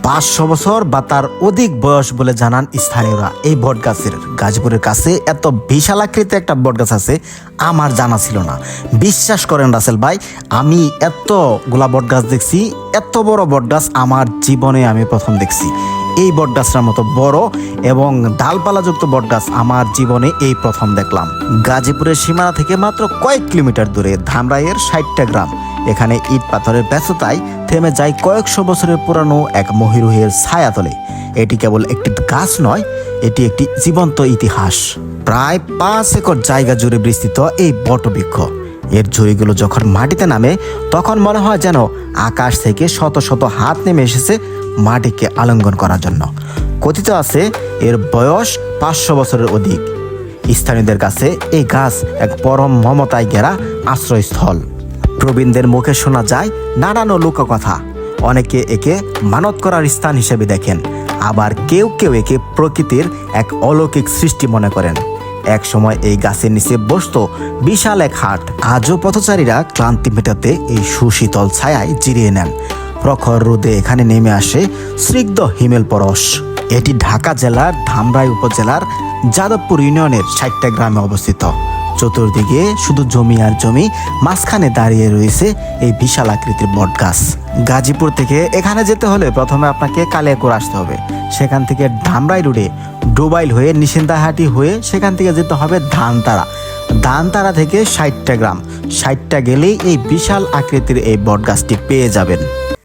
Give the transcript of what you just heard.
500 বছর বা তার অধিক বয়স বলে জানান স্থানীয়রা এই বটগাছের। গাজীপুরের কাছে এত বিশাল আকৃতির একটা বটগাছ আছে আমার জানা ছিল না। বিশ্বাস করেন রাসেল ভাই, আমি এতগুলা বটগাছ দেখছি, এত বড় বটগাছ আমার জীবনে আমি প্রথম দেখছি। এই বটগাছটার মতো বড় এবং ডালপালাযুক্ত বটগাছ আমার জীবনে এই প্রথম দেখলাম। গাজীপুরের সীমানা থেকে মাত্র কয়েক কিলোমিটার দূরে ধামরাইয়ের 60টা গ্রাম। এখানে ইট পাথরের ব্যস্ততায় থেমে যায় কয়েকশো বছরের পুরানো এক মহিরুহের ছায়াতলে। এটি কেবল একটি গাছ নয়, এটি একটি জীবন্ত ইতিহাস। প্রায় 5 একর জায়গা জুড়ে বিস্তৃত এই বটবৃক্ষ। এর ঝুড়িগুলো যখন মাটিতে নামে তখন মনে হয় যেন আকাশ থেকে শত শত হাত নেমে এসেছে মাটিকে আলিঙ্গন করার জন্য। কথিত আছে এর বয়স 500 বছরের অধিক। স্থানীয়দের কাছে এই গাছ এক পরম মমতায় ঘেরা আশ্রয়স্থল। প্রবীণদের মুখে শোনা যায় নানান লোককথা। অনেকে একে মানত করার স্থান হিসেবে দেখেন, আবার কেউ কেউ একে প্রকৃতির এক অলৌকিক সৃষ্টি মনে করেন। এক সময় এই গাছের নিচে বসতো বিশাল এক হাট। আজও পথচারীরা ক্লান্তি মেটাতে এই সুশীতল ছায়ায় জিরিয়ে নেন। প্রখর রোদে এখানে নেমে আসে স্নিগ্ধ হিমেল পরশ। এটি ঢাকা জেলার ধামরাই উপজেলার যাদবপুর ইউনিয়নের 60টা গ্রামে অবস্থিত। চতুর্দিকে শুধু জমি আর জমি, মাঝখানে দাঁড়িয়ে রয়েছে এই বিশাল আকৃতির বটগাছ। গাজীপুর থেকে এখানে যেতে হলে প্রথমে আপনাকে কালিয়াকৈর আসতে হবে। সেখান থেকে ধামরাই রোডে ডোবাইল হয়ে নিশিন্দাহাটি হয়ে সেখান থেকে যেতে হবে ধানতারা। ধানতারা থেকে 60টা গ্রাম, 60টা গেলেই এই বিশাল আকৃতির এই বটগাছটি পেয়ে যাবেন।